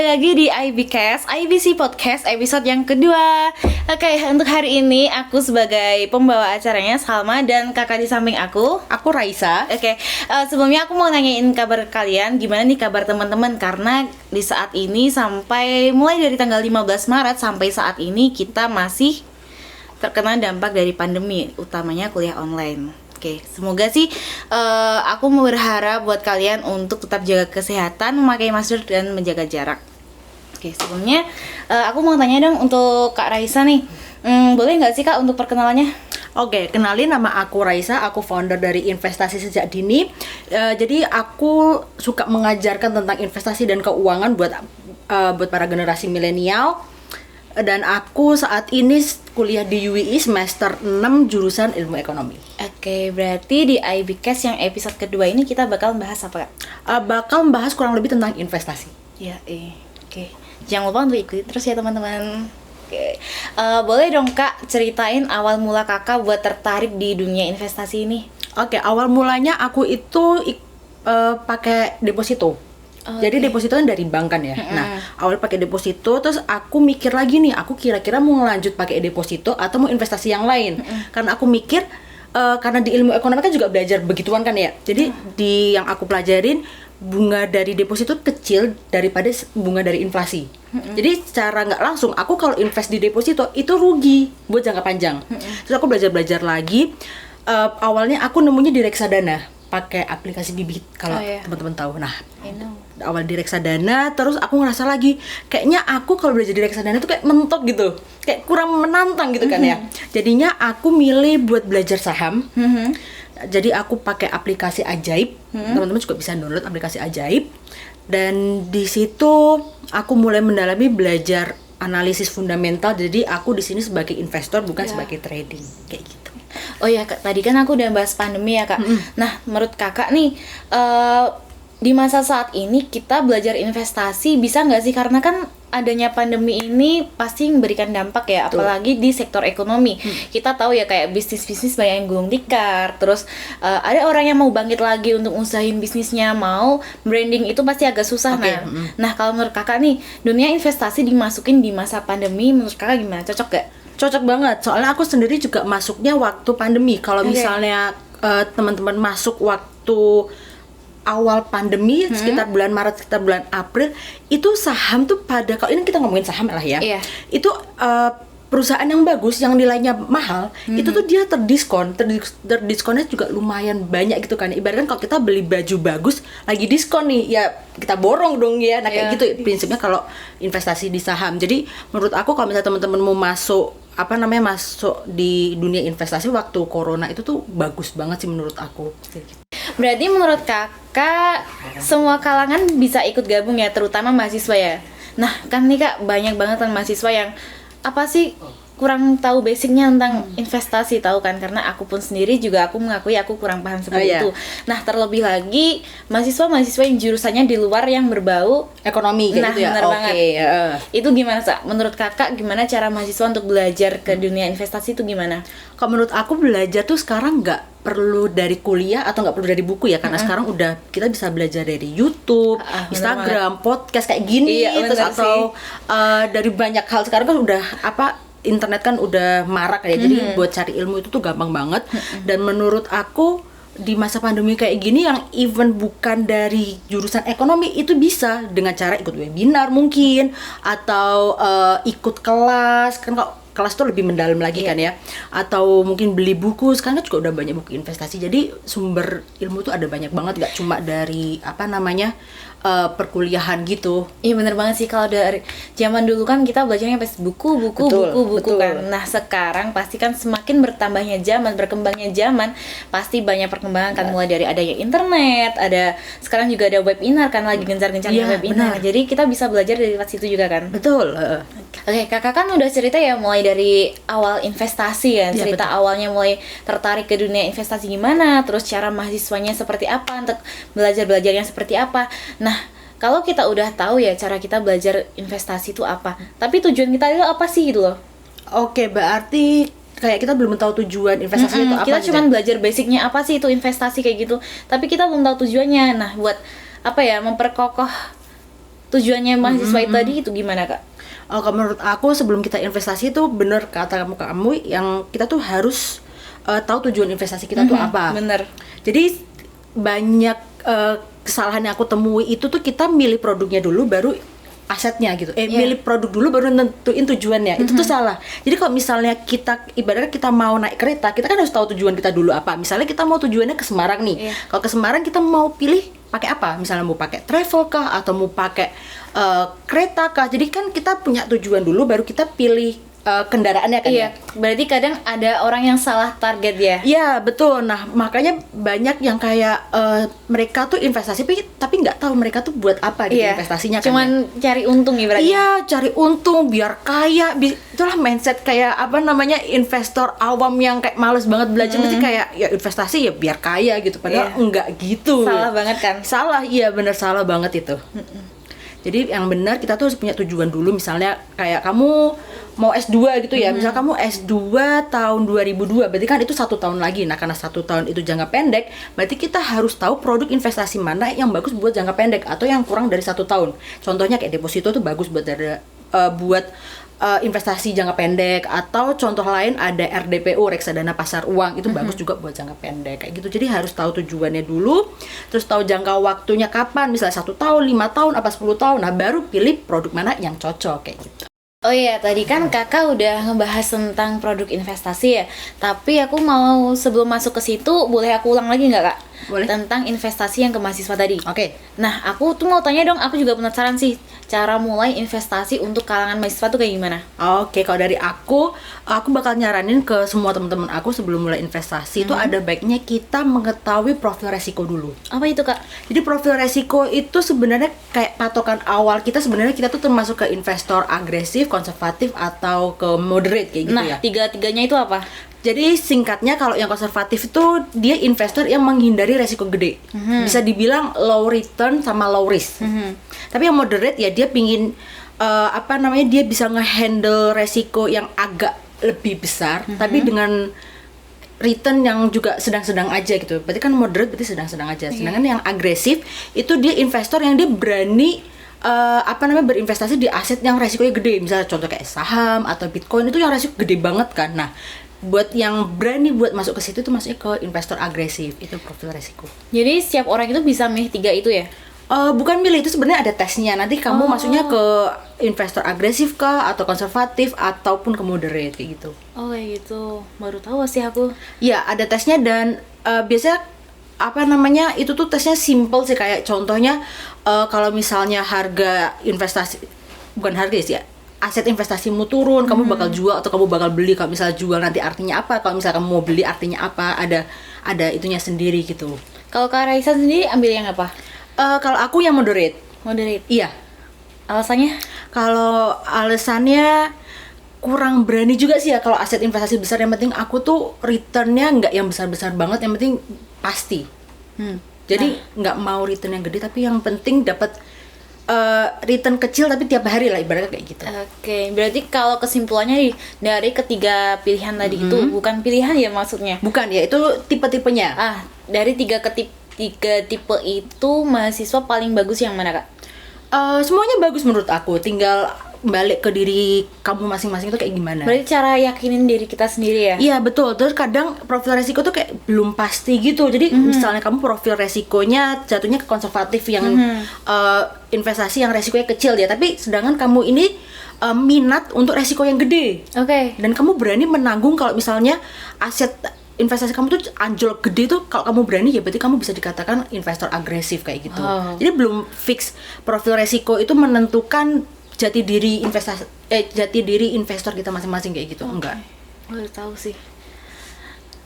lagi di IBC Podcast episode yang kedua. Oke, untuk hari ini aku sebagai pembawa acaranya Salma dan kakak di samping aku Raisa. Oke, sebelumnya aku mau nanyain kabar kalian. Gimana nih kabar teman-teman? Karena di saat ini sampai mulai dari tanggal 15 Maret sampai saat ini kita masih terkena dampak dari pandemi, utamanya kuliah online. Oke, semoga sih aku mau berharap buat kalian untuk tetap jaga kesehatan, memakai masker dan menjaga jarak. Oke, sebelumnya aku mau tanya dong untuk Kak Raisa nih, boleh nggak sih Kak untuk perkenalannya? Oke, kenalin, nama aku Raisa, aku founder dari Investasi Sejak Dini. Jadi aku suka mengajarkan tentang investasi dan keuangan buat para generasi milenial. Dan aku saat ini kuliah di UII semester 6 jurusan Ilmu Ekonomi. Oke, berarti di IBCast yang episode kedua ini kita bakal bahas apa Kak? Bakal membahas kurang lebih tentang investasi. Ya, oke. Jangan lupa untuk ikuti terus ya teman-teman. Oke, boleh dong Kak ceritain awal mula kakak buat tertarik di dunia investasi ini? Oke, awal mulanya aku itu pakai deposito. Jadi deposito kan dari bank kan ya. Nah, awal pakai deposito, terus aku mikir lagi nih, aku kira-kira mau lanjut pakai deposito atau mau investasi yang lain. Karena aku mikir karena di ilmu ekonomi kan juga belajar begituan kan ya. Jadi di yang aku pelajarin, bunga dari deposito kecil daripada bunga dari inflasi. Jadi secara nggak langsung aku kalau invest di deposito itu rugi buat jangka panjang. Terus aku belajar lagi. Awalnya aku nemunya di reksadana, pakai aplikasi Bibit kalau teman-teman tahu. Nah, awal di reksadana, terus aku ngerasa lagi kayaknya aku kalau belajar di reksadana itu kayak mentok gitu, kayak kurang menantang gitu kan ya. Jadinya aku milih buat belajar saham. Jadi aku pakai aplikasi Ajaib. Teman-teman juga bisa download aplikasi Ajaib. Dan di situ aku mulai mendalami belajar analisis fundamental. Jadi aku di sini sebagai investor bukan sebagai trading kayak gitu. Oh ya Kak, tadi kan aku udah bahas pandemi ya Kak. Nah, menurut kakak nih di masa saat ini kita belajar investasi bisa nggak sih? Karena kan adanya pandemi ini pasti memberikan dampak ya, apalagi di sektor ekonomi. Kita tahu ya kayak bisnis-bisnis banyak yang gulung tikar. Terus ada orang yang mau bangkit lagi untuk usahin bisnisnya, mau branding itu pasti agak susah. Nah, kalau menurut kakak nih, dunia investasi dimasukin di masa pandemi, menurut kakak gimana? Cocok gak? Cocok banget, soalnya aku sendiri juga masuknya waktu pandemi. Kalau misalnya teman-teman masuk waktu awal pandemi, sekitar bulan Maret, sekitar bulan April, itu saham tuh kalau ini kita ngomongin saham lah ya, itu perusahaan yang bagus, yang nilainya mahal, itu tuh dia terdiskonnya juga lumayan banyak gitu kan. Ibaratkan kalau kita beli baju bagus, lagi diskon nih, ya kita borong dong ya. Nah kayak gitu prinsipnya kalau investasi di saham. Jadi menurut aku kalau misalnya teman-teman mau masuk di dunia investasi waktu corona itu tuh bagus banget sih menurut aku. Berarti menurut kakak semua kalangan bisa ikut gabung ya, terutama mahasiswa ya. Nah kan nih Kak, banyak banget kan mahasiswa yang apa sih kurang tahu basicnya tentang investasi, tahu kan? Karena aku pun sendiri juga aku mengakui aku kurang paham seperti itu. Nah terlebih lagi mahasiswa yang jurusannya di luar yang berbau ekonomi kayak gitu ya. Benar banget. Itu gimana Sa? Menurut kakak gimana cara mahasiswa untuk belajar ke dunia investasi itu gimana? Kalau menurut aku belajar tuh sekarang nggak perlu dari kuliah atau nggak perlu dari buku ya, karena sekarang udah kita bisa belajar dari YouTube, Instagram, podcast kayak gini, terus atau dari banyak hal. Sekarang kan udah internet kan udah marak ya, jadi buat cari ilmu itu tuh gampang banget. Dan menurut aku di masa pandemi kayak gini, yang even bukan dari jurusan ekonomi itu bisa dengan cara ikut webinar mungkin, atau ikut kelas kan. Kalau kelas tuh lebih mendalam lagi kan ya, atau mungkin beli buku. Sekarang kan juga udah banyak buku investasi, jadi sumber ilmu tuh ada banyak banget, gak cuma dari perkuliahan gitu. Iya bener banget sih, kalau dari zaman dulu kan kita belajarnya pas buku kan. Nah sekarang pasti kan semakin berkembangnya zaman, pasti banyak perkembangan kan, mulai dari adanya internet, sekarang juga ada webinar kan, lagi gencar-gencarnya webinar. Jadi kita bisa belajar dari situ juga kan. Betul. Oke, kakak kan udah cerita ya mulai dari awal investasi ya, cerita awalnya mulai tertarik ke dunia investasi gimana, terus cara mahasiswanya seperti apa, untuk belajarnya seperti apa. Nah, kalau kita udah tahu ya cara kita belajar investasi itu apa, tapi tujuan kita itu apa sih gitu loh? Oke, berarti kayak kita belum tahu tujuan investasi itu apa. Kita cuma belajar basicnya apa sih itu investasi kayak gitu, tapi kita belum tahu tujuannya. Nah, buat memperkokoh tujuannya mahasiswa itu tadi itu gimana Kak? Kalau menurut aku sebelum kita investasi itu bener kata kamu yang kita tuh harus tahu tujuan investasi kita tuh apa. Bener. Jadi banyak kesalahan yang aku temui itu tuh kita milih produknya dulu baru asetnya gitu. Milih produk dulu baru nentuin tujuannya. Itu tuh salah. Jadi kalau misalnya ibaratnya kita mau naik kereta, kita kan harus tahu tujuan kita dulu apa. Misalnya kita mau tujuannya ke Semarang nih. Kalau ke Semarang kita mau pilih pakai apa? Misalnya mau pakai travel kah atau mau pakai kereta kah? Jadi kan kita punya tujuan dulu baru kita pilih kendaraannya kan. Iya, berarti kadang ada orang yang salah target ya. Iya, betul. Nah, makanya banyak yang kayak mereka tuh investasi tapi nggak tahu mereka tuh buat apa gitu investasinya kan. Cuman cari untung ibaratnya. Iya, cari untung biar kaya. Itulah mindset kayak apa namanya investor awam yang kayak males banget belajar mesti kayak ya investasi ya biar kaya gitu. Padahal enggak gitu. Salah banget kan? Salah, iya bener salah banget itu. Jadi yang benar kita tuh harus punya tujuan dulu. Misalnya kayak kamu mau S2 gitu ya, misal kamu S2 tahun 2002, berarti kan itu 1 tahun lagi. Nah karena 1 tahun itu jangka pendek, berarti kita harus tahu produk investasi mana yang bagus buat jangka pendek atau yang kurang dari 1 tahun. Contohnya kayak deposito tuh bagus buat investasi jangka pendek, atau contoh lain ada RDPU, reksadana pasar uang, itu bagus juga buat jangka pendek kayak gitu. Jadi harus tahu tujuannya dulu, terus tahu jangka waktunya kapan, misalnya 1 tahun, 5 tahun, apa 10 tahun, nah baru pilih produk mana yang cocok kayak gitu. Oh iya, tadi kan kakak udah ngebahas tentang produk investasi ya. Tapi aku mau sebelum masuk ke situ, boleh aku ulang lagi nggak kak? Boleh. Tentang investasi yang ke mahasiswa tadi. Oke. Nah, aku tuh mau tanya dong, aku juga penasaran sih, cara mulai investasi untuk kalangan mahasiswa tuh kayak gimana? Oke, kalau dari aku bakal nyaranin ke semua teman-teman aku sebelum mulai investasi itu ada baiknya kita mengetahui profil resiko dulu. Apa itu kak? Jadi profil resiko itu sebenarnya kayak patokan awal kita, sebenarnya kita tuh termasuk ke investor agresif, konservatif, atau ke moderate kayak gitu ya. Nah, tiga-tiganya itu apa? Jadi singkatnya kalau yang konservatif itu dia investor yang menghindari resiko gede. Bisa dibilang low return sama low risk. Tapi yang moderate ya dia pingin dia bisa ngehandle resiko yang agak lebih besar tapi dengan return yang juga sedang-sedang aja gitu. Berarti kan moderate berarti sedang-sedang aja. Sedangkan yang agresif itu dia investor yang dia berani berinvestasi di aset yang resikonya gede. Misalnya contoh kayak saham atau Bitcoin itu yang resiko gede banget kan. Nah, buat yang berani buat masuk ke situ itu masuknya ke investor agresif, itu profil resiko. Jadi setiap orang itu bisa milih 3 itu ya? Bukan milih, itu sebenarnya ada tesnya. Nanti kamu masuknya ke investor agresif kah atau konservatif ataupun ke moderate kayak gitu. Oh kayak gitu, baru tahu sih aku. Ya ada tesnya dan biasanya itu tuh tesnya simple sih, kayak contohnya kalau misalnya harga investasi, bukan harga sih ya, aset investasimu turun, kamu bakal jual atau kamu bakal beli. Kalau misalnya jual nanti artinya apa, kalau misalnya kamu mau beli artinya apa, ada itunya sendiri gitu. Kalau Kak Raisa sendiri ambil yang apa? Kalau aku yang moderate. Moderate? Iya. Alasannya? Kalau alasannya kurang berani juga sih ya kalau aset investasi besar. Yang penting aku tuh returnnya nggak yang besar-besar banget, yang penting pasti. Jadi nggak mau return yang gede, tapi yang penting dapat return kecil tapi tiap hari lah, ibaratnya kayak gitu. Oke, berarti kalau kesimpulannya dari ketiga pilihan tadi itu bukan pilihan ya maksudnya? Bukan ya, itu tipe-tipenya. Dari tiga tipe itu mahasiswa paling bagus yang mana kak? Semuanya bagus menurut aku, tinggal balik ke diri kamu masing-masing itu kayak gimana. Berarti cara yakinin diri kita sendiri ya? Iya betul, terus kadang profil resiko tuh kayak belum pasti gitu. Jadi misalnya kamu profil resikonya jatuhnya ke konservatif yang investasi yang resikonya kecil ya, tapi sedangkan kamu ini minat untuk resiko yang gede. Oke. Dan kamu berani menanggung kalau misalnya aset investasi kamu tuh anjlok gede tuh, kalau kamu berani ya berarti kamu bisa dikatakan investor agresif kayak gitu. Jadi belum fix profil resiko itu menentukan jati diri investor kita masing-masing kayak gitu. Enggak. Baru tahu sih.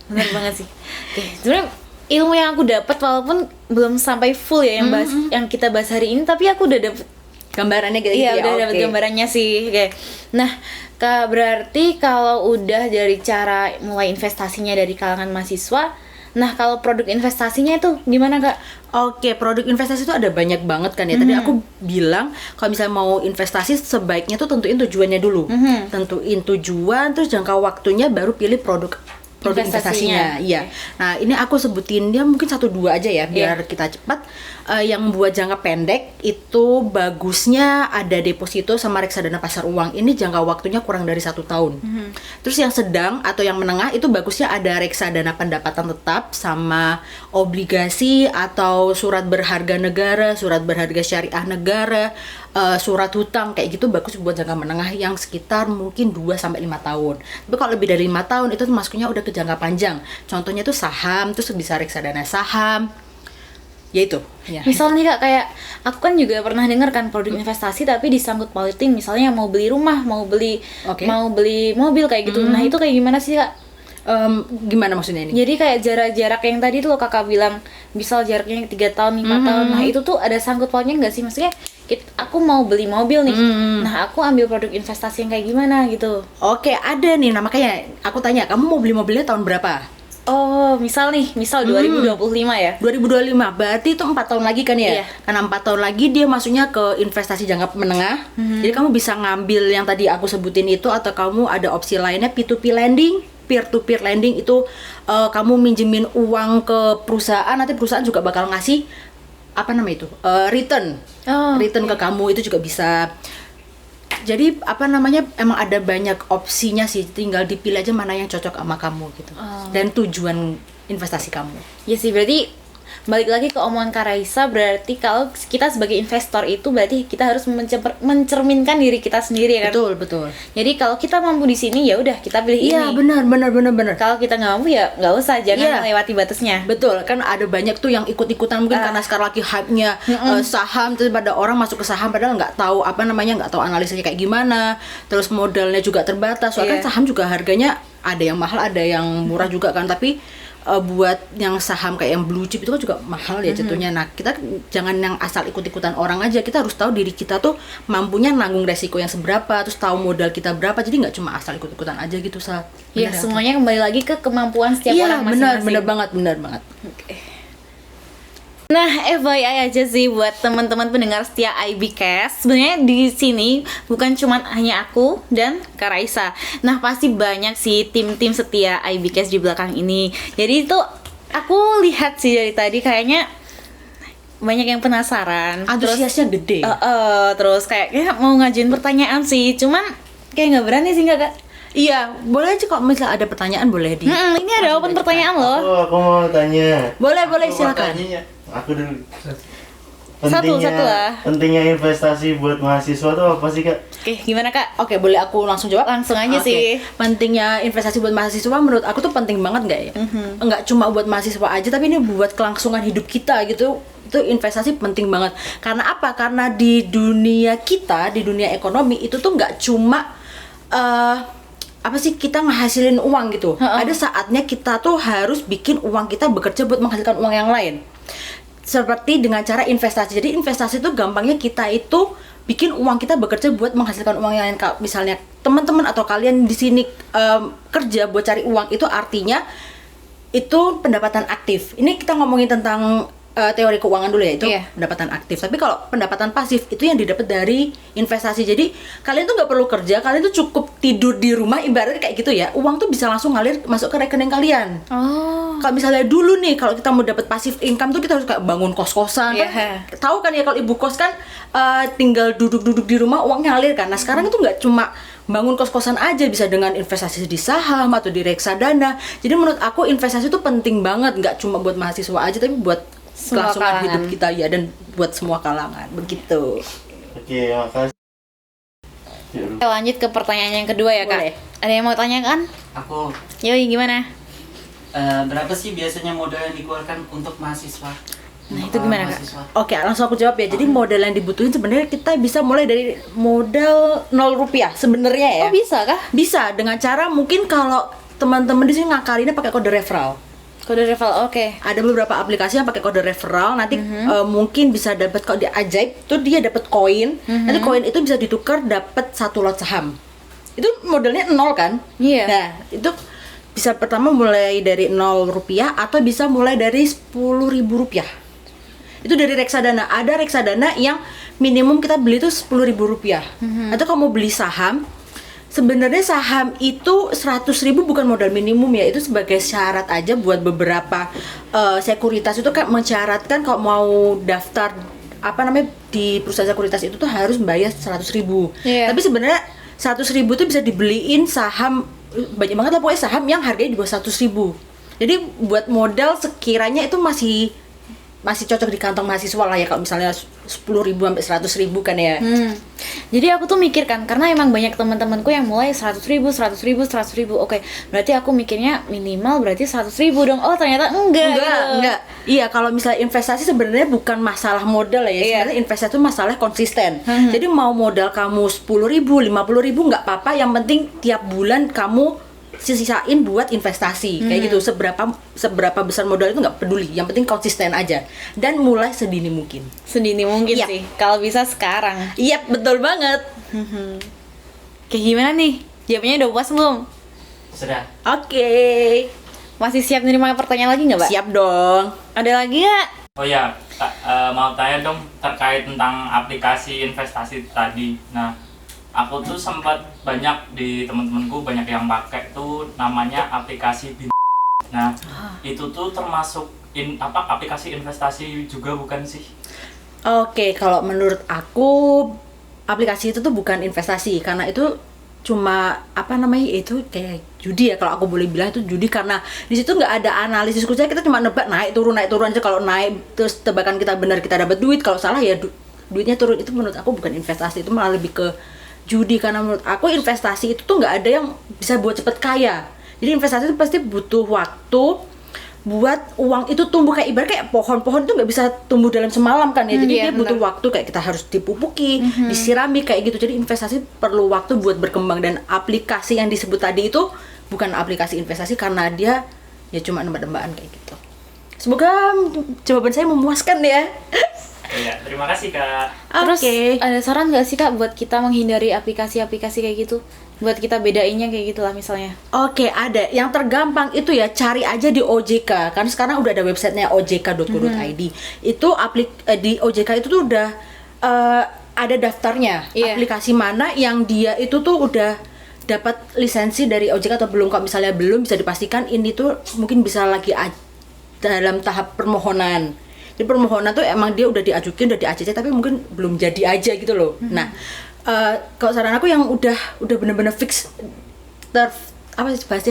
Benar banget sih. Oke, sebenarnya ilmu yang aku dapat walaupun belum sampai full ya yang kita bahas hari ini, tapi aku udah dapet gambarannya gitu. Iya, udah dapet gambarannya sih. Oke. Nah, Kak, berarti kalau udah dari cara mulai investasinya dari kalangan mahasiswa, nah kalau produk investasinya itu gimana kak? Oke, produk investasi itu ada banyak banget kan ya. Tadi aku bilang kalau misalnya mau investasi sebaiknya tuh tentuin tujuannya dulu. Tentuin tujuan, terus jangka waktunya, baru pilih produk produk investasinya. Iya. Nah, ini aku sebutin dia mungkin 1-2 aja ya biar kita cepat. Yang buat jangka pendek itu bagusnya ada deposito sama reksadana pasar uang. Ini jangka waktunya kurang dari 1 tahun. Terus yang sedang atau yang menengah itu bagusnya ada reksadana pendapatan tetap sama obligasi atau surat berharga negara, surat berharga syariah negara, surat hutang kayak gitu bagus buat jangka menengah yang sekitar mungkin 2 sampai 5 tahun. Tapi kalau lebih dari 5 tahun itu masuknya udah ke jangka panjang. Contohnya tuh saham, terus bisa reksadana saham. Ya itu. Ya. Misal nih Kak, kayak aku kan juga pernah dengar kan produk investasi tapi disangkut pautin, misalnya mau beli rumah, mau beli mobil kayak gitu. Nah, itu kayak gimana sih Kak? Gimana maksudnya ini? Jadi kayak jarak-jarak yang tadi tuh Kakak bilang, misal jaraknya 3 tahun, 5 tahun. Nah, itu tuh ada sangkut pautnya nggak sih? Maksudnya aku mau beli mobil nih. Nah, aku ambil produk investasi yang kayak gimana gitu. Oke, ada nih. Nah, makanya aku tanya, kamu mau beli mobilnya tahun berapa? Oh, misal 2025 ya? 2025, berarti itu 4 tahun lagi kan ya? Iya. Karena 4 tahun lagi dia masuknya ke investasi jangka menengah. Jadi kamu bisa ngambil yang tadi aku sebutin itu, atau kamu ada opsi lainnya P2P lending. Peer-to-peer lending itu kamu minjemin uang ke perusahaan, nanti perusahaan juga bakal ngasih apa namanya itu? Return ke kamu, itu juga bisa. Jadi apa namanya, emang ada banyak opsinya sih, tinggal dipilih aja mana yang cocok sama kamu gitu. Dan tujuan investasi kamu. Ya sih, berarti balik lagi ke omongan Kak Raisa, berarti kalau kita sebagai investor itu berarti kita harus mencerminkan diri kita sendiri ya kan? Betul. Jadi kalau kita mampu di sini ya udah kita pilih ini. Iya, benar. Kalau kita nggak mampu ya nggak usah, jangan melewati batasnya. Betul, kan ada banyak tuh yang ikut-ikutan mungkin karena sekarang lagi hype-nya saham, terus pada orang masuk ke saham padahal nggak tahu nggak tahu analisanya kayak gimana, terus modalnya juga terbatas. Soalnya kan saham juga harganya ada yang mahal, ada yang murah juga kan, tapi buat yang saham kayak yang blue chip itu kan juga mahal ya jatuhnya. Nah, kita jangan yang asal ikut-ikutan orang aja, kita harus tahu diri kita tuh mampunya nanggung resiko yang seberapa, terus tahu modal kita berapa, jadi nggak cuma asal ikut-ikutan aja gitu. Iya, semuanya kembali lagi ke kemampuan setiap orang masing-masing. Benar banget. Okay. Nah, FYI aja sih buat teman-teman pendengar setia IBcast. Sebenarnya di sini bukan cuma hanya aku dan Kak Raisa. Nah, pasti banyak sih tim-tim setia IBcast di belakang ini. Jadi itu aku lihat sih dari tadi kayaknya banyak yang penasaran. Antusiasnya gede. Terus kayaknya mau ngajuin pertanyaan sih. Cuman kayak nggak berani sih Kak. Iya, boleh aja kok misal ada pertanyaan boleh di. Ini ada open pertanyaan loh. Aku mau tanya. Boleh silakan. Aku dulu. Satu lah. Pentingnya investasi buat mahasiswa tuh apa sih Kak? Oke, gimana Kak? Oke, boleh aku langsung jawab? Langsung aja sih. Pentingnya investasi buat mahasiswa menurut aku tuh penting banget nggak ya? Nggak cuma buat mahasiswa aja, tapi ini buat kelangsungan hidup kita gitu. Itu investasi penting banget. Karena apa? Karena di dunia kita, di dunia ekonomi itu tuh nggak cuma kita ngehasilin uang gitu. Ada saatnya kita tuh harus bikin uang kita bekerja buat menghasilkan uang yang lain. Seperti dengan cara investasi. Jadi investasi itu gampangnya kita itu bikin uang kita bekerja buat menghasilkan uang yang lain. Misalnya teman-teman atau kalian di sini kerja buat cari uang, itu artinya itu pendapatan aktif. Ini kita ngomongin tentang teori keuangan dulu ya, itu pendapatan aktif. Tapi kalau pendapatan pasif itu yang didapat dari investasi. Jadi kalian tuh nggak perlu kerja, kalian tuh cukup tidur di rumah, ibaratnya kayak gitu ya. Uang tuh bisa langsung ngalir masuk ke rekening kalian. Kalau misalnya dulu nih, kalau kita mau dapat pasif income tuh kita harus kayak bangun kos-kosan. Tahu kan ya, kalau ibu kos kan tinggal duduk-duduk di rumah uangnya ngalir kan. Nah, sekarang itu nggak cuma bangun kos-kosan aja, bisa dengan investasi di saham atau di reksadana. Jadi menurut aku investasi itu penting banget, nggak cuma buat mahasiswa aja, tapi buat kelangsungan hidup kita ya, dan buat semua kalangan begitu. Oke, makasih. Kita lanjut ke pertanyaan yang kedua ya Kak. Boleh. Ada yang mau tanya kan? Aku. Yoi, gimana? Berapa sih biasanya modal yang dikeluarkan untuk mahasiswa? Nah, itu gimana Kak? Oke, langsung aku jawab ya. Jadi modal yang dibutuhin sebenarnya kita bisa mulai dari modal 0 rupiah sebenarnya ya. Oh, bisa kah? Bisa, dengan cara mungkin kalau teman-teman di sini ngakalinnya pakai kode referral. Kode referral, oke. Ada beberapa aplikasi yang pakai kode referral. Nanti mungkin bisa dapat, kalau di Ajaib tuh dia dapat koin. Nanti koin itu bisa ditukar dapat 1 lot saham. Itu modalnya 0 kan? Iya. Nah, itu bisa pertama mulai dari 0 rupiah atau bisa mulai dari 10.000 rupiah. Itu dari reksadana. Ada reksadana yang minimum kita beli itu 10.000 rupiah. Atau kalau mau beli saham Sebenarnya saham itu 100.000 bukan modal minimum ya, itu sebagai syarat aja buat beberapa sekuritas itu kan mensyaratkan kalau mau daftar di perusahaan sekuritas itu tuh harus bayar 100.000. Iya. Tapi sebenarnya 100.000 tuh bisa dibeliin saham banyak banget lah pokoknya saham yang harganya di bawah 100.000. Jadi buat modal sekiranya itu masih cocok di kantong mahasiswa lah ya, kalau misalnya 10.000 sampai 100.000 kan ya. Jadi aku tuh mikir kan, karena emang banyak teman-temanku yang mulai 100.000. Oke, berarti aku mikirnya minimal berarti 100.000 dong. Oh ternyata enggak. Enggak. Iya, kalau misalnya investasi sebenarnya bukan masalah modal ya. Sebenarnya investasi itu masalah konsisten. Jadi mau modal kamu 10.000, 50.000 nggak apa-apa. Yang penting tiap bulan kamu sisain buat investasi kayak gitu. Seberapa besar modal itu nggak peduli, yang penting konsisten aja dan mulai sedini mungkin Sedini mungkin sih, kalau bisa sekarang. iya betul banget. Kayak gimana nih? Jawabnya udah puas belum? Sudah. Oke. Masih siap nerima pertanyaan lagi nggak, Mbak? Siap dong. Ada lagi nggak? Oh ya, mau tanya dong terkait tentang aplikasi investasi tadi. Nah, aku tuh sempat banyak di teman-temanku banyak yang pakai tuh namanya aplikasi Bin. Nah, itu tuh termasuk aplikasi investasi juga bukan sih? Oke, kalau menurut aku aplikasi itu tuh bukan investasi karena itu cuma itu kayak judi ya, kalau aku boleh bilang itu judi karena di situ nggak ada analisis khususnya, kita cuma nebak naik turun aja. Kalau naik terus tebakan kita benar kita dapat duit, kalau salah ya duitnya turun. Itu menurut aku bukan investasi, itu malah lebih ke judi. Karena menurut aku investasi itu tuh nggak ada yang bisa buat cepet kaya. Jadi investasi itu pasti butuh waktu buat uang itu tumbuh, kayak ibarat kayak pohon itu nggak bisa tumbuh dalam semalam kan ya. Jadi Iya, dia butuh waktu, kayak kita harus dipupuki, disirami kayak gitu. Jadi investasi perlu waktu buat berkembang, dan aplikasi yang disebut tadi itu bukan aplikasi investasi karena dia ya cuma nebak-nebakan kayak gitu. Semoga jawaban saya memuaskan ya. Iya, terima kasih Kak. Terus Oke. ada saran nggak sih Kak buat kita menghindari aplikasi-aplikasi kayak gitu? Buat kita bedainnya kayak gitulah misalnya. Oke, ada. Yang tergampang itu ya cari aja di OJK. Kan sekarang udah ada websitenya ojk.go.id. Itu di OJK itu tuh udah ada daftarnya. Iya. Aplikasi mana yang dia itu tuh udah dapat lisensi dari OJK atau belum. Kalau misalnya belum, bisa dipastikan ini tuh mungkin bisa lagi dalam tahap permohonan. Jadi permohonan tuh emang dia udah diajukan, udah di ACC, tapi mungkin belum jadi aja gitu loh. Nah, kalau saran aku yang udah bener-bener fix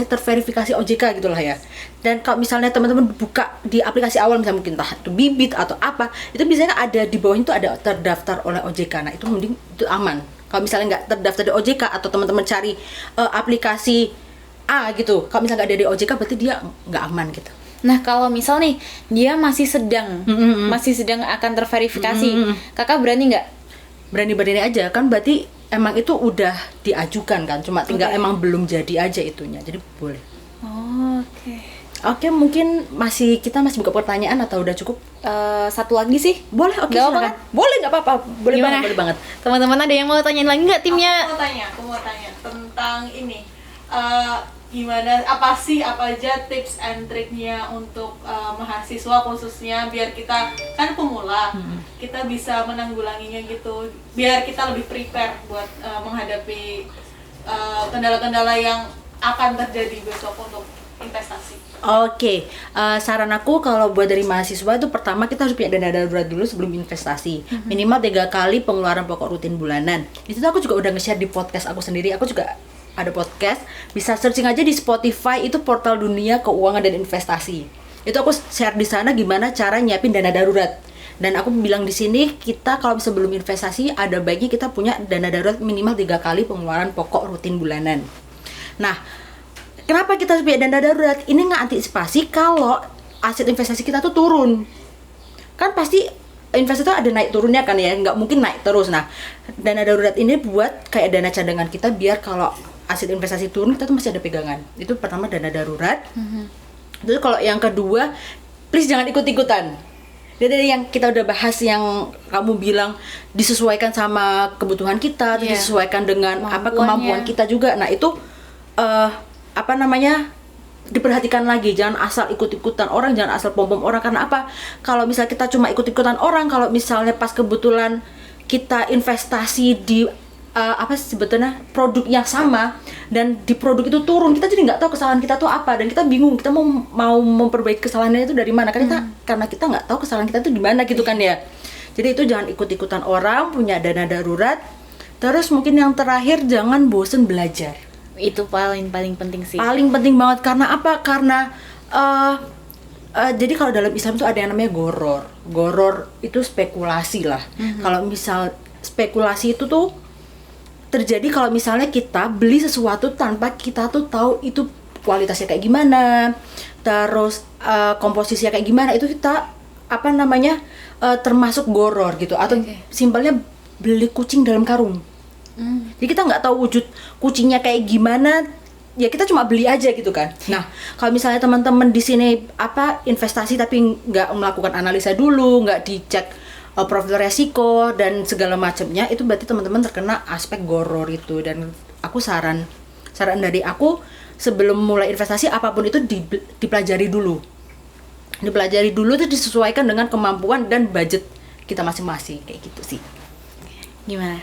terverifikasi OJK gitulah ya. Dan kalau misalnya teman-teman buka di aplikasi awal, misalnya mungkin entah itu Bibit atau apa, itu biasanya ada di bawahnya itu ada terdaftar oleh OJK. Nah, itu mending itu aman. Kalau misalnya nggak terdaftar di OJK atau teman-teman cari aplikasi A gitu, kalau misalnya nggak ada di OJK berarti dia nggak aman gitu. Nah, kalau misal nih dia masih sedang akan terverifikasi, Kakak berani nggak? Berani aja kan, berarti emang itu udah diajukan kan, cuma tinggal Oke. emang belum jadi aja itunya, jadi boleh. Oh, oke. Mungkin kita masih buka pertanyaan atau udah cukup? Satu lagi sih. Boleh, oke, Nggak apa-apa silakan. kan? Boleh, nggak apa-apa, boleh Gimana? banget, boleh banget. Teman-teman ada yang mau tanyain lagi nggak timnya? Aku mau tanya tentang ini. Gimana apa aja tips and triknya untuk mahasiswa khususnya biar kita kan pemula, kita bisa menanggulanginya gitu, biar kita lebih prepare buat menghadapi kendala-kendala yang akan terjadi besok untuk investasi. Oke, saran aku kalau buat dari mahasiswa itu pertama kita harus punya dana darurat dulu sebelum investasi. Minimal 3 kali pengeluaran pokok rutin bulanan. Di situ aku juga udah nge-share di podcast aku sendiri. Aku juga ada podcast, bisa searching aja di Spotify, itu portal dunia keuangan dan investasi. Itu aku share di sana gimana cara nyiapin dana darurat. Dan aku bilang di sini kita kalau sebelum investasi ada baiknya kita punya dana darurat minimal 3 kali pengeluaran pokok rutin bulanan. Nah, kenapa kita harus punya dana darurat? Ini nggak antisipasi kalau aset investasi kita tuh turun. Kan pasti investasi itu ada naik turunnya kan ya, nggak mungkin naik terus. Nah, dana darurat ini buat kayak dana cadangan kita biar kalau aset investasi turun kita tuh masih ada pegangan. Itu pertama dana darurat. Terus kalau yang kedua, please jangan ikut-ikutan. Jadi yang kita udah bahas yang kamu bilang disesuaikan sama kebutuhan kita, Iya. disesuaikan dengan kemampuan Kemampuannya. kita juga. Nah, itu diperhatikan lagi, jangan asal ikut-ikutan orang, jangan asal pom-pom orang. Karena apa? Kalau misalnya kita cuma ikut-ikutan orang, kalau misalnya pas kebetulan kita investasi di apa sih sebetulnya produk yang sama dan di produk itu turun, kita jadi nggak tahu kesalahan kita tuh apa dan kita bingung kita mau memperbaiki kesalahannya itu dari mana karena kita nggak tahu kesalahan kita tuh di mana gitu kan ya. Jadi itu jangan ikut-ikutan orang, punya dana darurat. Terus mungkin yang terakhir, jangan bosen belajar. Itu paling penting sih. Paling penting banget. Karena apa? Karena jadi kalau dalam Islam itu ada yang namanya goror. Goror itu spekulasi lah. Kalau misal spekulasi itu tuh terjadi kalau misalnya kita beli sesuatu tanpa kita tuh tahu itu kualitasnya kayak gimana, terus komposisinya kayak gimana, itu kita termasuk goror gitu. Atau simpelnya beli kucing dalam karung. Jadi kita nggak tahu wujud kucingnya kayak gimana, ya kita cuma beli aja gitu kan. Nah, kalau misalnya teman-teman di sini investasi tapi nggak melakukan analisa dulu, nggak dicek profil resiko dan segala macamnya, itu berarti teman-teman terkena aspek goror itu. Dan aku saran dari aku, sebelum mulai investasi apapun itu dipelajari dulu. Dipelajari dulu itu disesuaikan dengan kemampuan dan budget kita masing-masing kayak gitu sih. Gimana?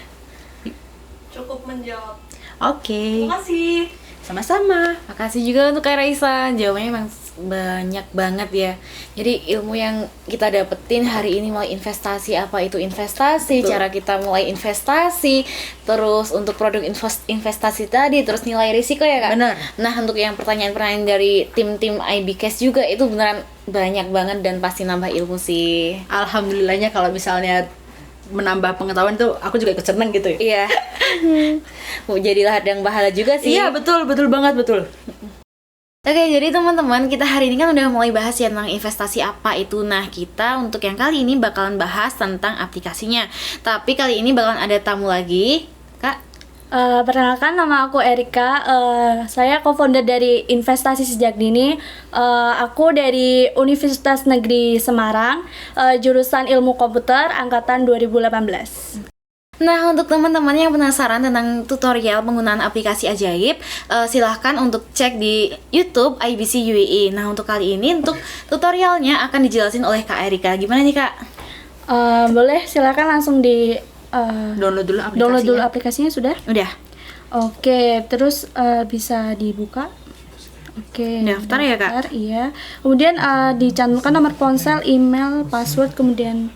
Cukup menjawab. Oke. Terima kasih. Sama-sama. Makasih juga untuk Kak Raisa, jawabannya emang banyak banget ya. Jadi ilmu yang kita dapetin hari ini mulai investasi, apa itu investasi, Betul. cara kita mulai investasi, terus untuk produk investasi tadi, terus nilai risiko ya Kak? Benar. Nah untuk yang pertanyaan-pertanyaan dari tim-tim IB Cash juga itu beneran banyak banget dan pasti nambah ilmu sih. Alhamdulillahnya kalau misalnya menambah pengetahuan tuh aku juga ikut seneng gitu ya. Iya. Jadilah yang bahala juga sih. Iya, betul banget, betul. Oke, jadi teman-teman, kita hari ini kan udah mulai bahas ya tentang investasi apa itu. Nah, kita untuk yang kali ini bakalan bahas tentang aplikasinya. Tapi kali ini bakalan ada tamu lagi, Kak. Perkenalkan, nama aku Erika. Saya co-founder dari Investasi Sejak Dini. Aku dari Universitas Negeri Semarang, jurusan Ilmu Komputer angkatan 2018. Nah, untuk teman-teman yang penasaran tentang tutorial penggunaan aplikasi ajaib, silahkan untuk cek di YouTube IBC UAE. Nah, untuk kali ini untuk tutorialnya akan dijelasin oleh Kak Erika. Gimana nih, Kak? Boleh, silakan langsung di Download dulu aplikasinya. aplikasinya sudah. Udah. Oke, terus bisa dibuka. Oke, Daftar ya, Kak? daftar, iya. Kemudian dicantumkan nomor ponsel, email, password, kemudian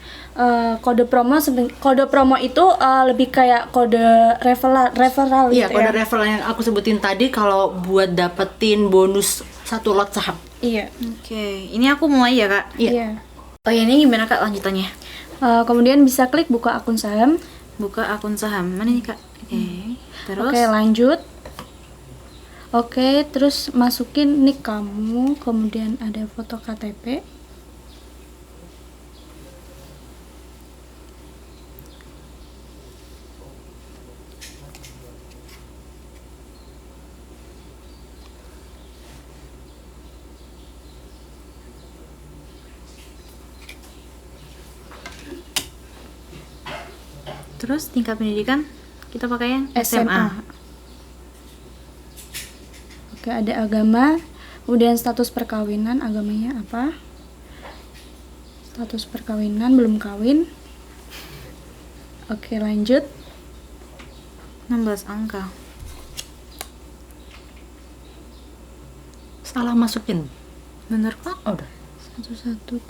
kode promo. Kode promo itu lebih kayak kode referral Iya, gitu kode ya. referral yang aku sebutin tadi kalau buat dapetin bonus 1 lot saham. Iya. Oke, ini aku mulai ya, Kak. Iya. Oh, ya, ini gimana, Kak, lanjutannya? Kemudian bisa klik buka akun saham. Buka akun saham. Mana nih, Kak? Oke. Terus? Oke, lanjut. Oke, terus masukin nick kamu, kemudian ada foto KTP. Terus tingkat pendidikan kita pakai yang SMA. Oke, ada agama, kemudian status perkawinan, agamanya apa? Status perkawinan, belum kawin. Oke, lanjut. 16 angka. Salah masukin. Bener, Kak? Oh, udah. 11071.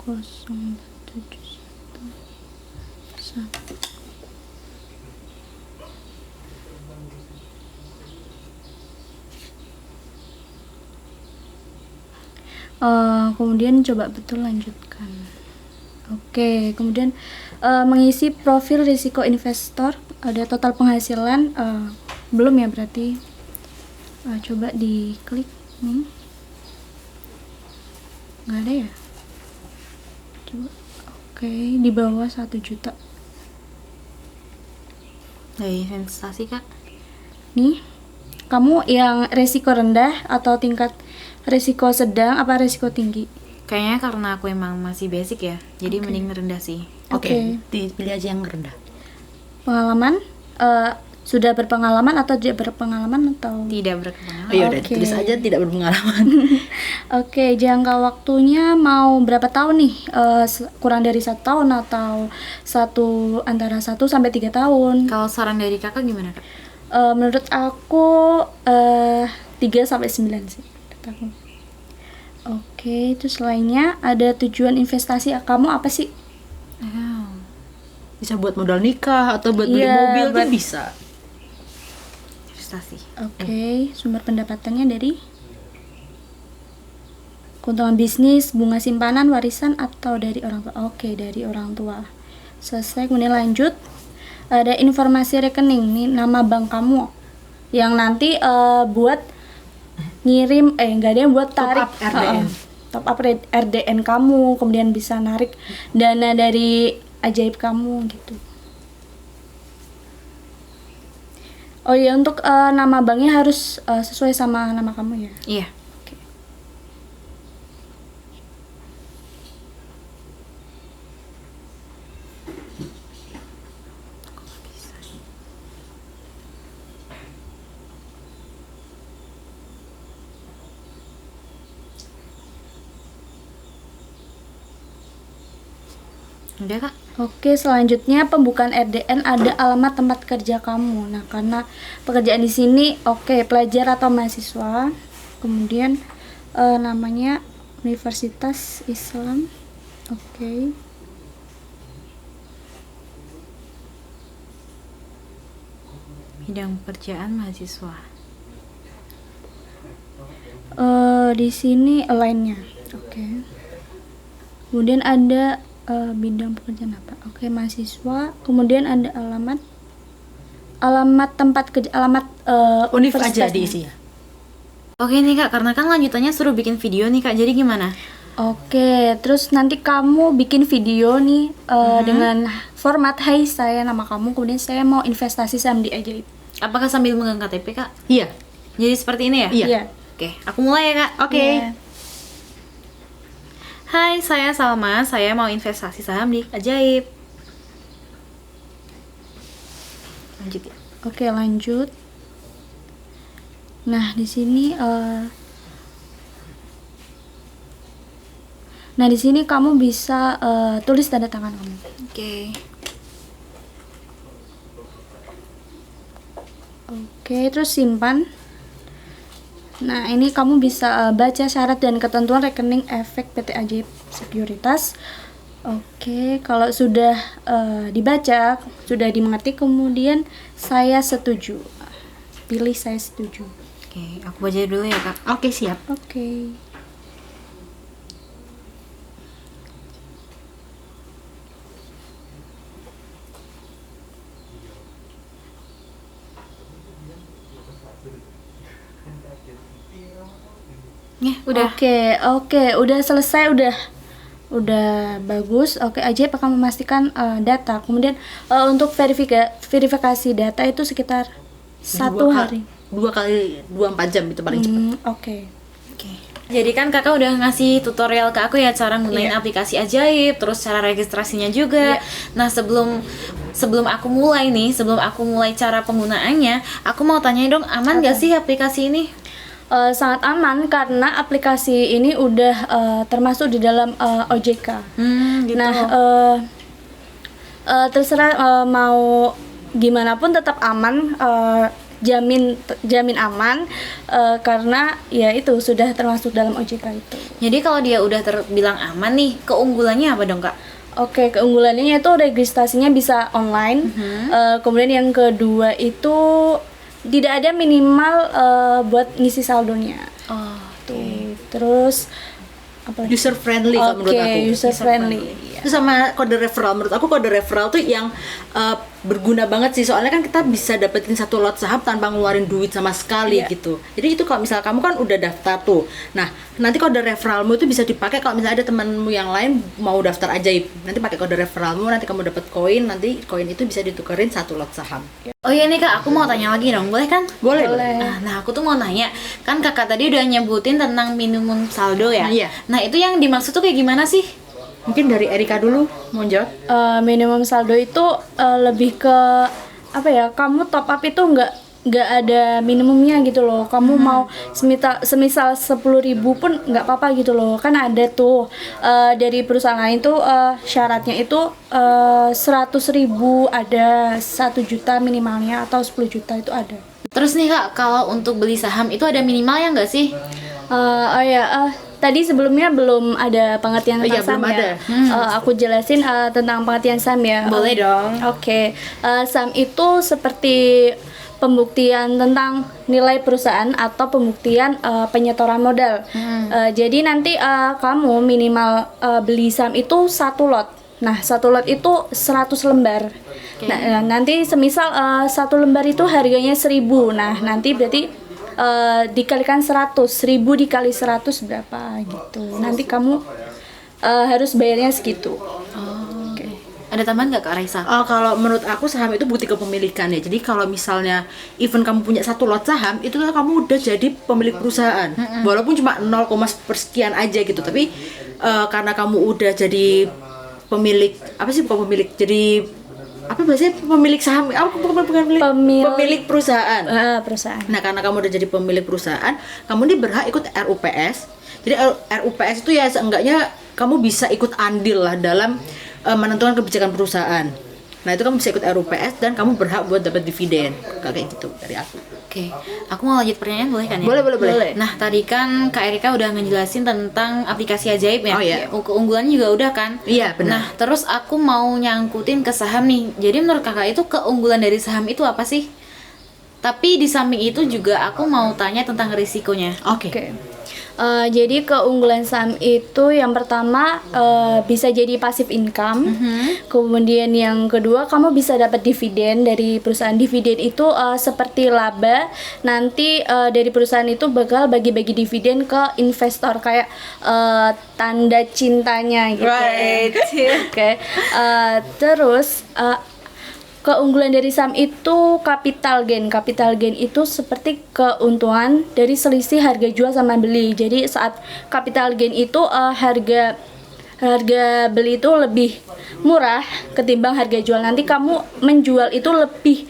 Kemudian coba betul lanjutkan. Oke, kemudian mengisi profil risiko investor, ada total penghasilan, belum ya berarti. Coba diklik nih. Nggak ada ya? Coba. Oke, di bawah 1 juta. Dari investasi, Kak. Nih, kamu yang resiko rendah atau tingkat resiko sedang apa resiko tinggi? Kayaknya karena aku emang masih basic ya, jadi mending rendah sih. Oke, dipilih aja yang rendah. Pengalaman sudah berpengalaman atau tidak berpengalaman atau Tidak berkepengalaman. Oh, iya udah Oke. tulis aja tidak berpengalaman. Oke, jangka waktunya mau berapa tahun nih? Kurang dari 1 tahun atau antara 1 sampai 3 tahun? Kalau saran dari kakak gimana kak? Menurut aku 3 sampai 9 sih tahun. Oke, terus lainnya ada tujuan investasi kamu apa sih? Bisa buat modal nikah atau buat beli Iya, mobil kan buat- bisa. Investasi. Oke, sumber pendapatannya dari keuntungan bisnis, bunga simpanan, warisan atau dari orang tua. Oke, dari orang tua. Selesai, kemudian lanjut. Ada informasi rekening nih, nama bank kamu yang nanti buat ngirim enggak ada yang buat tarik up RDN. top up RDN kamu, kemudian bisa narik dana dari ajaib kamu gitu. Oh iya, untuk nama banknya harus sesuai sama nama kamu ya. Iya. Oke. Udah kak? Oke, selanjutnya pembukaan RDN ada alamat tempat kerja kamu. Nah, karena pekerjaan di sini pelajar atau mahasiswa. Kemudian namanya Universitas Islam. Oke. Bidang pekerjaan mahasiswa. Di sini lainnya. Oke. Kemudian ada bidang pekerjaan apa? Oke, mahasiswa. Kemudian ada alamat tempat kerja, alamat Univ aja universitasnya. diisi ya. Oke nih kak, karena kan lanjutannya suruh bikin video nih kak, jadi gimana? Oke, terus nanti kamu bikin video nih dengan format "Hai, saya nama kamu, kemudian saya mau investasi saham di Ajaib." Apakah sambil megang KTP kak? Iya. Jadi seperti ini ya? Iya. Oke, aku mulai ya kak. Oke. Iya. Hai, saya Salma. Saya mau investasi saham di Ajaib. Lanjut ya. Oke, lanjut. Nah, di sini kamu bisa tulis tanda tangan kamu. Oke. Oke, terus simpan. Nah, ini kamu bisa baca syarat dan ketentuan rekening efek PT Ajaib Sekuritas. Oke, kalau sudah dibaca, sudah dimengerti, kemudian saya setuju. Pilih saya setuju. Oke, aku baca dulu ya kak. Oke, siap. Oke. Ya, udah. Oke, udah selesai, udah bagus. Oke, Ajaib akan memastikan data. Kemudian untuk verifikasi data itu sekitar 1 hari. 2 kali 24 jam itu paling cepat. Oke. Oke. Jadi kan kakak udah ngasih tutorial ke aku ya cara gunain Iya. aplikasi Ajaib, terus cara registrasinya juga. Nah, sebelum aku mulai cara penggunaannya, aku mau tanya dong, aman gak sih aplikasi ini? Sangat aman karena aplikasi ini udah termasuk di dalam OJK. Gitu. Nah, terserah mau gimana pun tetap aman, jamin aman karena ya itu sudah termasuk dalam OJK itu. Jadi kalau dia udah terbilang aman nih, keunggulannya apa dong kak? Oke, keunggulannya itu registrasinya bisa online. Kemudian yang kedua itu tidak ada minimal buat ngisi saldonya. Oh, Tuh. Terus apa lagi? User friendly kalau menurut aku. User friendly. Itu sama kode referral, menurut aku kode referral tuh yang berguna banget sih, soalnya kan kita bisa dapetin 1 lot saham tanpa ngeluarin duit sama sekali gitu. Jadi itu kalau misal kamu kan udah daftar tuh, nah nanti kode referralmu itu bisa dipakai kalau misalnya ada temanmu yang lain mau daftar Ajaib, nanti pakai kode referralmu, nanti kamu dapat koin, nanti koin itu bisa ditukerin 1 lot saham. Oh iya nih kak, aku mau tanya lagi dong, boleh kan? Boleh. Nah, aku tuh mau nanya, kan kakak tadi udah nyebutin tentang minimum saldo ya? Iya. Nah, itu yang dimaksud tuh kayak gimana sih? Mungkin dari Erika dulu mau jawab. Minimum saldo itu lebih ke apa ya, kamu top up itu nggak ada minimumnya gitu loh. Kamu mau semisal 10.000 pun nggak apa-apa gitu loh. Kan ada tuh dari perusahaan lain tuh syaratnya itu 100.000, ada 1 juta minimalnya, atau 10 juta itu ada. Terus nih Kak, kalau untuk beli saham itu ada minimalnya nggak sih? Tadi sebelumnya belum ada pengertian tentang Iya, saham belum ya. ada. Aku jelasin tentang pengertian saham ya. Boleh dong. Oke. Saham itu seperti pembuktian tentang nilai perusahaan atau pembuktian penyetoran modal. Jadi nanti kamu minimal beli saham itu 1 lot. Nah, 1 lot itu 100 lembar. Nah, nanti semisal 1 lembar itu harganya 1.000. Nah, nanti berarti dikalikan 100.000 dikali 100 berapa gitu. Nanti kamu harus bayarnya segitu. Ada tambahan nggak Kak Raisa? Kalau menurut aku saham itu bukti kepemilikan ya. Jadi kalau misalnya even kamu punya 1 lot saham, itu tuh kamu udah jadi pemilik perusahaan. Walaupun cuma 0, sekian aja gitu. Tapi karena kamu udah jadi pemilik, apa sih, bukan pemilik, jadi apa bahasanya, pemilik saham, bukan pemilik perusahaan. Perusahaan. Nah, karena kamu udah jadi pemilik perusahaan, kamu ini berhak ikut RUPS. Jadi RUPS itu ya seenggaknya kamu bisa ikut andil lah dalam menentukan kebijakan perusahaan. Nah, itu kamu bisa ikut RUPS dan kamu berhak buat dapat dividen. Kayak gitu dari aku. Oke, aku mau lanjut pertanyaan boleh kan ya? Boleh. Nah, tadi kan Kak Erika udah ngejelasin tentang aplikasi ajaib ya. Oh, iya. Keunggulannya juga udah kan? Iya, benar. Nah, terus aku mau nyangkutin ke saham nih. Jadi menurut Kakak itu keunggulan dari saham itu apa sih? Tapi di samping itu juga aku mau tanya tentang risikonya. Oke. Jadi keunggulan saham itu yang pertama bisa jadi passive income. Kemudian yang kedua, kamu bisa dapat dividen dari perusahaan. Dividen itu seperti laba. Nanti dari perusahaan itu bakal bagi-bagi dividen ke investor, kayak tanda cintanya gitu. Right. Oke. Terus keunggulan dari saham itu capital gain. Capital gain itu seperti keuntungan dari selisih harga jual sama beli. Jadi saat capital gain itu harga beli itu lebih murah ketimbang harga jual. Nanti kamu menjual itu lebih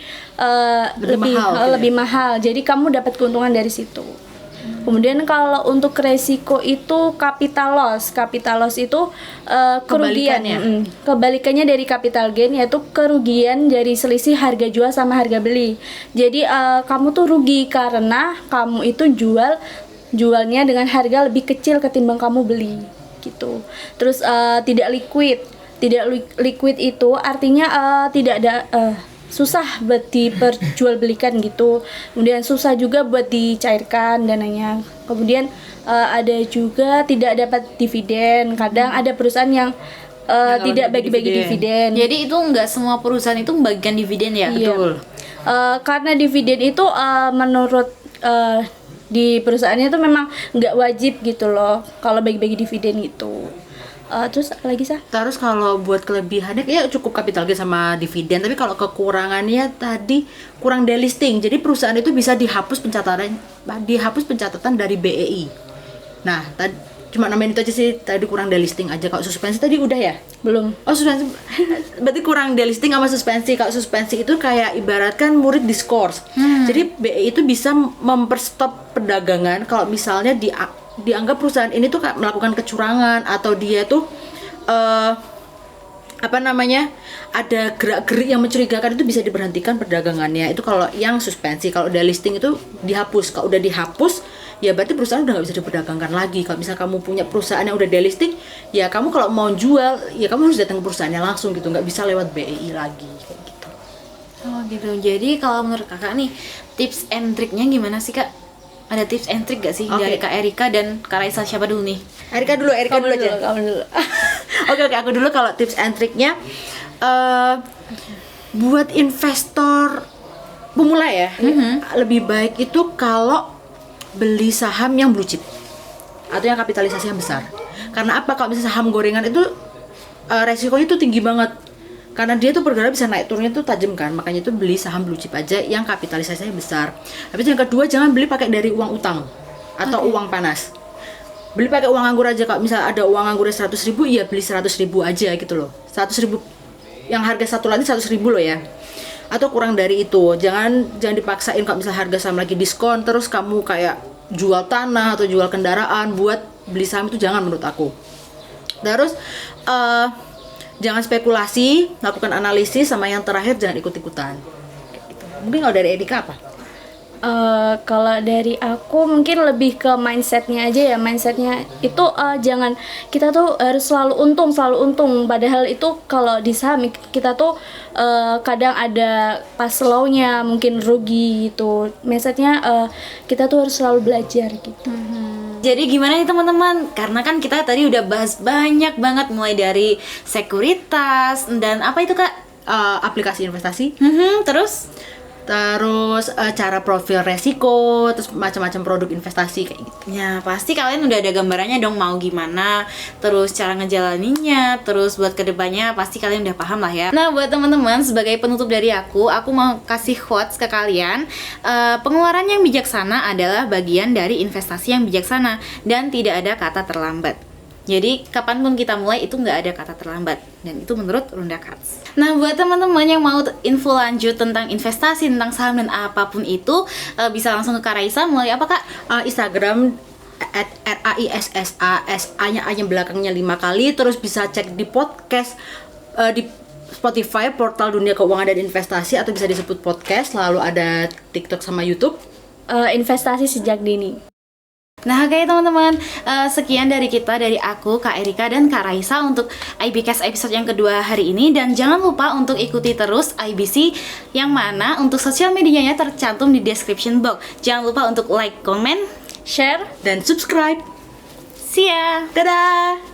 mahal. Jadi kamu dapat keuntungan dari situ. Kemudian kalau untuk resiko itu capital loss. Capital loss itu kerugian. Kebalikannya dari capital gain, yaitu kerugian dari selisih harga jual sama harga beli. Jadi kamu tuh rugi karena kamu itu jualnya dengan harga lebih kecil ketimbang kamu beli gitu. Terus tidak liquid. Tidak liquid itu artinya tidak ada susah buat diperjualbelikan gitu. Kemudian susah juga buat dicairkan dananya. Kemudian ada juga tidak dapat dividen. Kadang ada perusahaan yang tidak bagi-bagi dividen. Jadi itu nggak semua perusahaan itu membagikan dividen ya? Iya. Betul. Karena dividen itu menurut di perusahaannya itu memang nggak wajib gitu loh kalau bagi-bagi dividen gitu. Terus apa lagi, Sah? Terus kalau buat kelebihannya ya cukup capital gain sama dividen, tapi kalau kekurangannya tadi kurang delisting. Jadi perusahaan itu bisa dihapus pencatatan dari BEI. Nah, tadi cuma namain itu aja sih, tadi kurang delisting aja. Kalau suspensi tadi udah ya? Belum. Oh, suspensi. Berarti kurang delisting sama suspensi. Kalau suspensi itu kayak ibaratkan murid diskors. Jadi BEI itu bisa memperstop perdagangan kalau misalnya dianggap perusahaan ini tuh melakukan kecurangan atau dia tuh ada gerak-gerik yang mencurigakan, itu bisa diberhentikan perdagangannya. Itu kalau yang suspensi. Kalau delisting itu dihapus. Kalau udah dihapus, ya berarti perusahaan udah nggak bisa diperdagangkan lagi. Kalau misalnya kamu punya perusahaan yang udah delisting, ya kamu kalau mau jual, ya kamu harus datang ke perusahaannya langsung gitu, nggak bisa lewat BEI lagi kayak gitu. Oh gitu. Jadi kalau menurut Kakak nih, tips and triknya gimana sih Kak? Ada tips and trick gak sih dari Kak Erika dan Kak Raisa? Siapa dulu nih? Erika dulu aja. Kamu dulu. Oke, aku dulu. Kalau tips and triknya buat investor pemula ya, lebih baik itu kalau beli saham yang blue chip atau yang kapitalisasinya besar. Karena apa? Kalau misalnya saham gorengan itu resikonya tuh tinggi banget. Karena dia tuh bergerak bisa naik turunnya tuh tajam kan, makanya tuh beli saham blue chip aja yang kapitalisasinya besar. Tapi yang kedua, jangan beli pakai dari uang utang atau uang panas. Beli pakai uang nganggur aja. Kalau misalnya ada uang nganggurnya 100.000, ya beli 100.000 aja gitu loh. 100.000 yang harga satu lagi 100.000 loh ya, atau kurang dari itu. Jangan dipaksain kalau misalnya harga saham lagi diskon terus kamu kayak jual tanah atau jual kendaraan buat beli saham, itu jangan menurut aku. Terus jangan spekulasi, lakukan analisis, sama yang terakhir jangan ikut-ikutan. Kayak gitu. Mungkin kalau dari Erika apa? Kalau dari aku mungkin lebih ke mindsetnya aja ya. Mindsetnya itu jangan, kita tuh harus selalu untung. Padahal itu kalau di saham kita tuh kadang ada pas low-nya mungkin rugi gitu. Mindsetnya kita tuh harus selalu belajar gitu. Jadi gimana nih teman-teman? Karena kan kita tadi udah bahas banyak banget, mulai dari sekuritas dan apa itu Kak? Aplikasi investasi, Terus cara profil resiko, terus macam-macam produk investasi kayak gitu. ya pasti kalian udah ada gambarannya dong mau gimana, terus cara ngejalaninnya, terus buat kedepannya pasti kalian udah paham lah ya. Nah buat teman-teman, sebagai penutup dari aku mau kasih quotes ke kalian. Pengeluaran yang bijaksana adalah bagian dari investasi yang bijaksana dan tidak ada kata terlambat. Jadi kapanpun kita mulai itu nggak ada kata terlambat, dan itu menurut Runda Katz. Nah buat teman-teman yang mau info lanjut tentang investasi, tentang saham dan apapun itu, bisa langsung ke Kak Raisa melalui apa Kak? Instagram @RAISSA, nya belakangnya 5 kali. Terus bisa cek di podcast di Spotify, portal Dunia Keuangan dan Investasi, atau bisa disebut podcast. Lalu ada TikTok sama YouTube. Investasi sejak dini. Nah oke teman-teman, sekian dari kita, dari aku, Kak Erika dan Kak Raisa untuk IBCast episode yang kedua hari ini. Dan jangan lupa untuk ikuti terus IBC, yang mana untuk sosial medianya tercantum di description box. Jangan lupa untuk like, comment, Share Dan subscribe. see ya! Dadah!